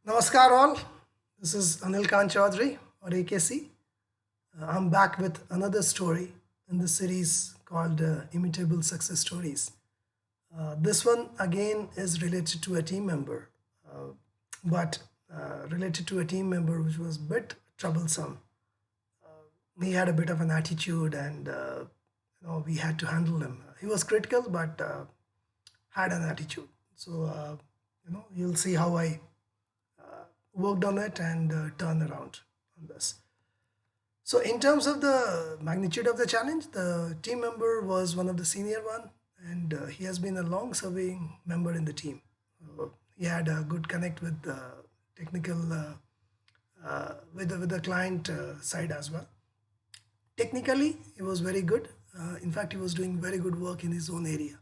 Namaskar all. This is Anil Kant Choudhary or AKC. I'm back with another story in the series called Imitable Success Stories. This one again is related to a team member, but related to a team member which was a bit troublesome. He had a bit of an attitude, and we had to handle him. He was critical, but had an attitude. So you'll see how I worked on it and turned around on this. So in terms of the magnitude of the challenge, the team member was one of the senior one, and he has been a long-serving member in the team. He had a good connect with the technical, with the client side as well. Technically, he was very good. In fact, he was doing very good work in his own area.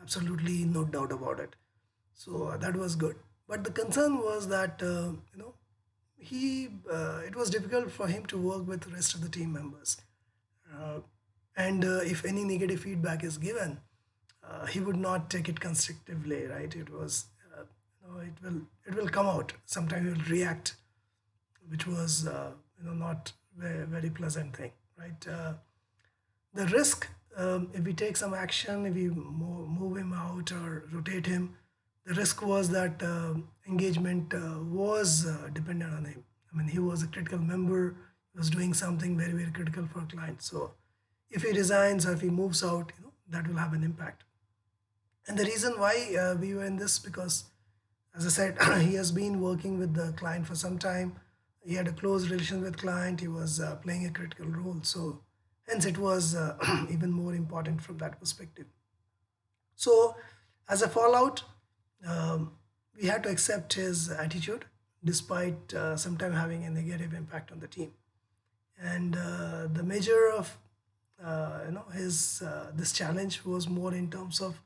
Absolutely no doubt about it. So that was good. But the concern was that he it was difficult for him to work with the rest of the team members, uh, and if any negative feedback is given, he would not take it constructively. Right? It was it will come out. Sometimes he will react, which was not very pleasant thing. Right? The risk, if we take some action, if we move him out or rotate him, the risk was that engagement was dependent on him. I mean, he was a critical member, he was doing something very critical for a client. So if he resigns or if he moves out, that will have an impact. And the reason why we were in this, because as I said, he has been working with the client for some time. He had a close relation with client. He was playing a critical role. So hence it was even more important from that perspective. So as a fallout, we had to accept his attitude despite sometimes having a negative impact on the team. And the measure of his this challenge was more in terms of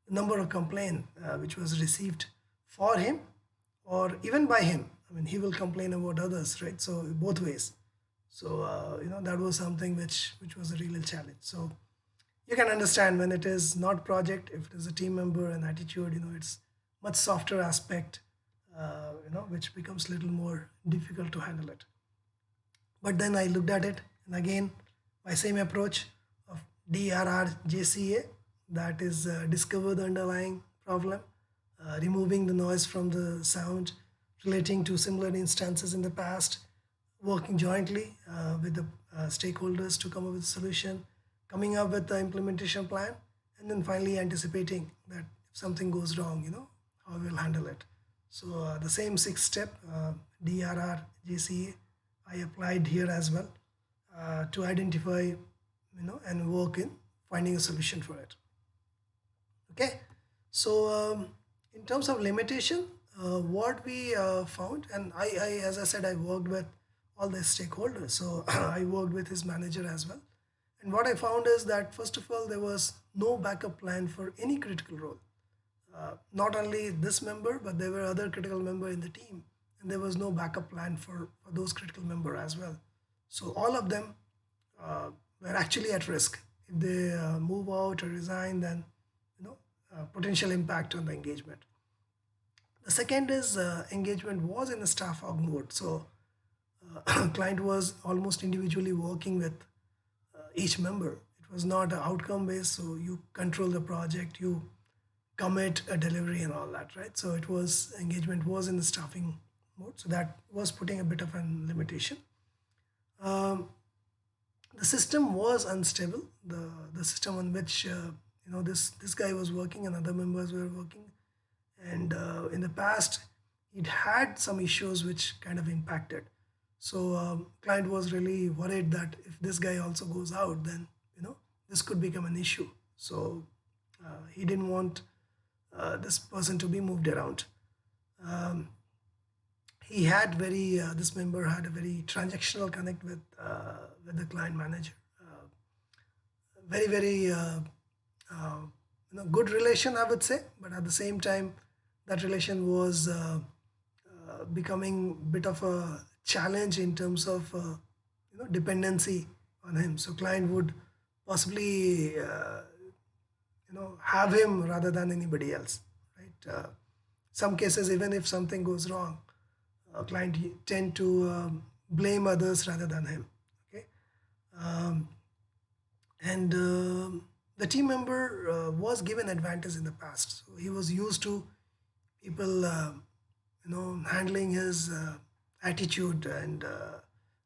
the number of complaint which was received for him or even by him. I mean, he will complain about others, right? So both ways. So that was something which was a real challenge. So you can understand when it is not project, if it is a team member and attitude, it's much softer aspect, which becomes a little more difficult to handle it. But then I looked at it, and again, my same approach of DRRJCA, that is discover the underlying problem, removing the noise from the sound, relating to similar instances in the past, working jointly with the stakeholders to come up with a solution, coming up with the implementation plan, and then finally anticipating that if something goes wrong, how we'll handle it. So the same six step DRR JCA I applied here as well to identify, and work in finding a solution for it. Okay, so in terms of limitation, what we found, and as I said, I worked with all the stakeholders. So I worked with his manager as well. And what I found is that first of all, there was no backup plan for any critical role. Not only this member, but there were other critical member in the team, and there was no backup plan for those critical member as well. So all of them were actually at risk. If they move out or resign, then potential impact on the engagement. The second is engagement was in a staff org mode. So client was almost individually working with each member. It was not outcome based, so you control the project, you commit a delivery and all that, right? So it was engagement was in the staffing mode, so that was putting a bit of a limitation. Um, the system was unstable. The system on which this guy was working and other members were working, and in the past it had some issues which kind of impacted. So client was really worried that if this guy also goes out, then this could become an issue. So he didn't want this person to be moved around. Um, he had this member had a very transactional connect with the client manager. Very good relation, I would say, but at the same time, that relation was becoming bit of a challenge in terms of dependency on him. So client would possibly have him rather than anybody else, right? Some cases, even if something goes wrong, A client tend to blame others rather than him. Okay, um, and the team member was given advantage in the past, so he was used to people handling his attitude and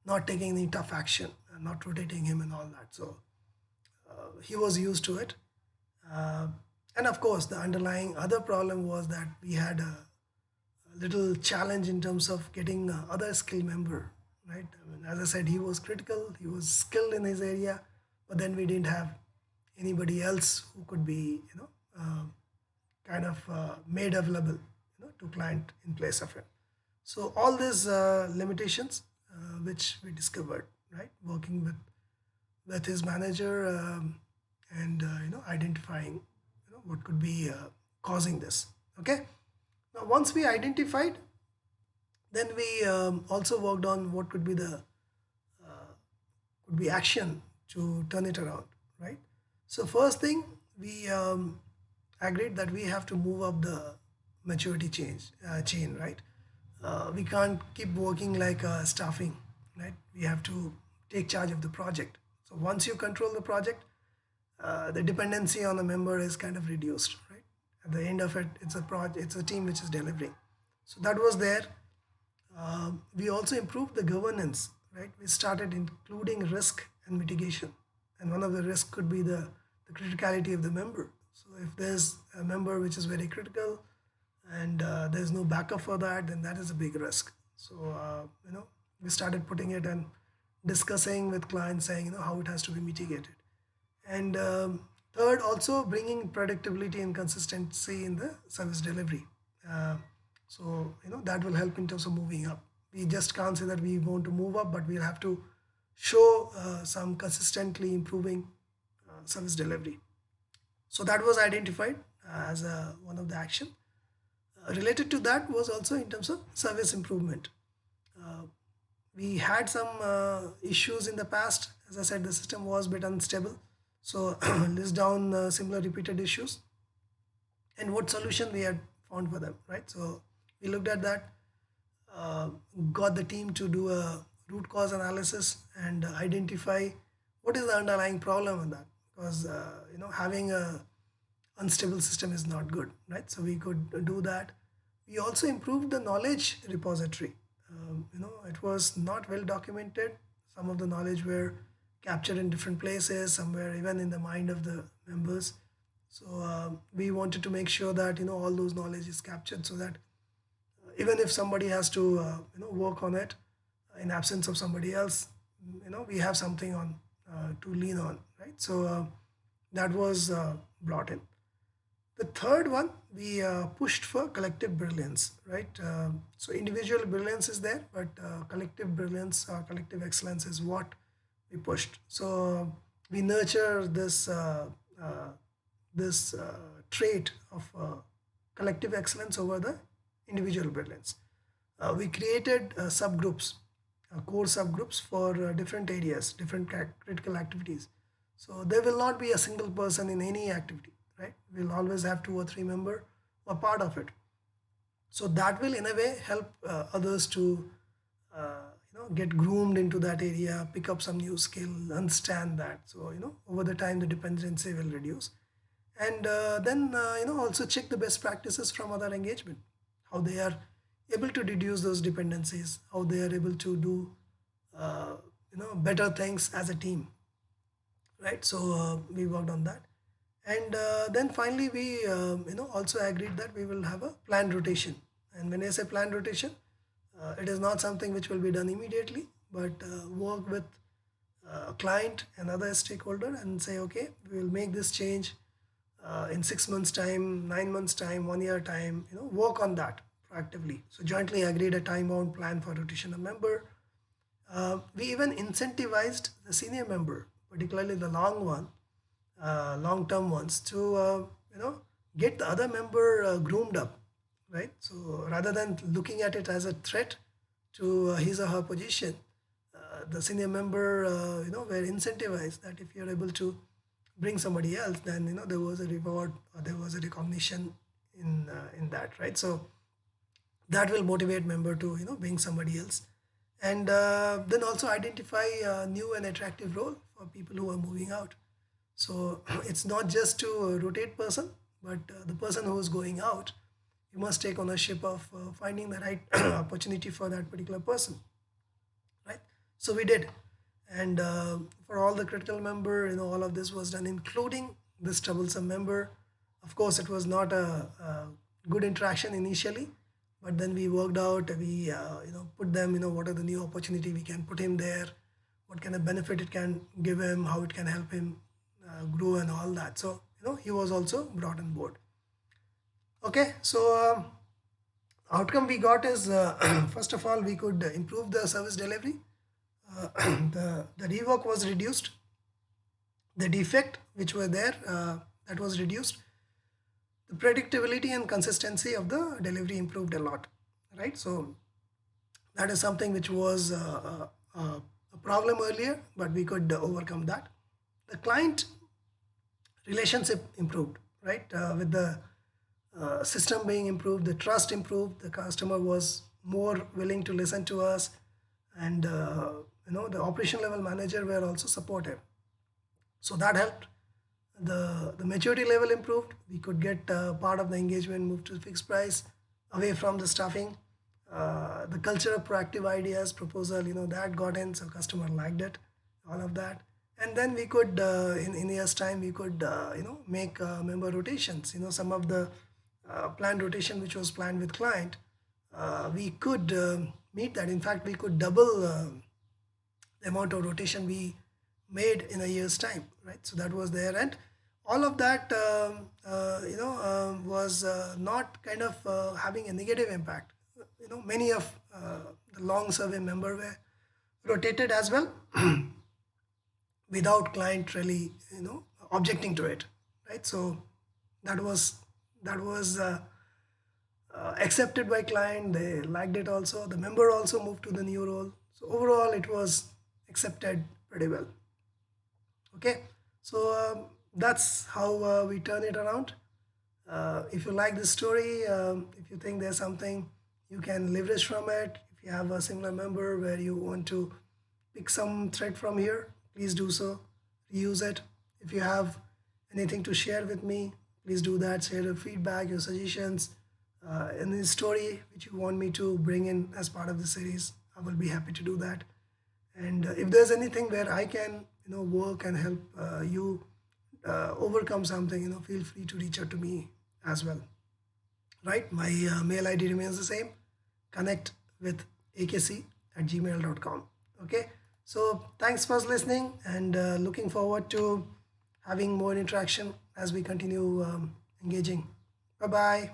not taking any tough action and not rotating him and all that. So he was used to it. uh, and of course the underlying other problem was that we had a little challenge in terms of getting other skill member, right? I mean, as I said, he was critical, he was skilled in his area, but then we didn't have anybody else who could be kind of made available to client in place of him. So all these limitations which we discovered, right, working with his manager, and identifying what could be causing this. Okay, now once we identified, then we also worked on what could be action to turn it around, right? So first thing, we agreed that we have to move up the maturity chain, right? We can't keep working like staffing, right? We have to take charge of the project. So once you control the project, the dependency on the member is kind of reduced, right? At the end of it, it's a team which is delivering. So that was there. We also improved the governance, right? We started including risk and mitigation. And one of the risks could be the criticality of the member. So if there's a member which is very critical and there's no backup for that, then that is a big risk. So, we started putting it and discussing with clients saying, how it has to be mitigated. And third, also bringing predictability and consistency in the service delivery. Uh, so that will help in terms of moving up. We just can't say that we want to move up, but we'll have to show some consistently improving service delivery. So that was identified as one of the action. Related to that was also in terms of service improvement. Uh, we had some issues in the past. As I said, the system was a bit unstable. So list down similar repeated issues and what solution we had found for them, right? So we looked at that, uh, got the team to do a root cause analysis and identify what is the underlying problem in that, because having a unstable system is not good, right? So we could do that. We also improved the knowledge repository. It was not well documented. Some of the knowledge were captured in different places, somewhere even in the mind of the members. So we wanted to make sure that all those knowledge is captured, so that even if somebody has to work on it in absence of somebody else, we have something on to lean on, right? So that was brought in. The third one, we pushed for collective brilliance, right? So individual brilliance is there, but collective brilliance or collective excellence is what we pushed. So we nurture uh, this trait of collective excellence over the individual brilliance. We created subgroups, core subgroups for different areas, different critical activities. So there will not be a single person in any activity, right? We'll always have two or three member who are part of it. So that will in a way help others to get groomed into that area, pick up some new skill, understand that. So over the time the dependency will reduce, and then also check the best practices from other engagement, how they are able to reduce those dependencies, how they are able to do better things as a team, right? So we worked on that. And then finally we also agreed that we will have a planned rotation. And when I say planned rotation, it is not something which will be done immediately, but work with a client and other stakeholder and say, okay, we will make this change in 6 months time, 9 months time, 1 year time, work on that proactively. So jointly agreed a time bound plan for rotation of member. We even incentivized the senior member, particularly the long-term ones, to get the other member groomed up, right? So rather than looking at it as a threat to his or her position, the senior member were incentivized that if you're able to bring somebody else, then there was a reward or there was a recognition in that, right? So that will motivate member to bring somebody else. And then also identify a new and attractive role for people who are moving out. So it's not just to rotate person, but the person who is going out, you must take ownership of finding the right opportunity for that particular person, right? So we did. And for all the critical member, all of this was done, including this troublesome member. Of course, it was not a good interaction initially, but then we worked out, we put them, what are the new opportunity we can put him there, what kind of benefit it can give him, how it can help him grow and all that. So he was also brought on board. Okay, so outcome we got is first of all, we could improve the service delivery. The rework was reduced, the defect which were there, that was reduced, the predictability and consistency of the delivery improved a lot, right? So that is something which was a problem earlier, but we could overcome that. The client relationship improved, right? With the system being improved, the trust improved, the customer was more willing to listen to us, and the operation level manager were also supportive. So that helped. The maturity level improved. We could get part of the engagement moved to fixed price, away from the staffing. The culture of proactive ideas proposal, that got in, so customer liked it, all of that. And then we could, in years time, we could make member rotations. Some of the planned rotation which was planned with client, we could meet that. In fact, we could double the amount of rotation we made in a year's time, right? So that was there. And all of that was not kind of having a negative impact. Many of the long survey member were rotated as well, without client really objecting to it, right? So that was accepted by client. They liked it also. The member also moved to the new role. So overall, it was accepted pretty well. Okay, so that's how we turn it around. If you like this story, if you think there's something you can leverage from it, if you have a similar member where you want to pick some thread from here, please do so. Reuse it. If you have anything to share with me, please do that. Share your feedback, your suggestions, any story which you want me to bring in as part of the series. I will be happy to do that. And if there's anything where I can work and help you overcome something, feel free to reach out to me as well, right? My mail ID remains the same, connect with akc@gmail.com. Okay, so thanks for listening, and looking forward to having more interaction as we continue engaging. Bye bye.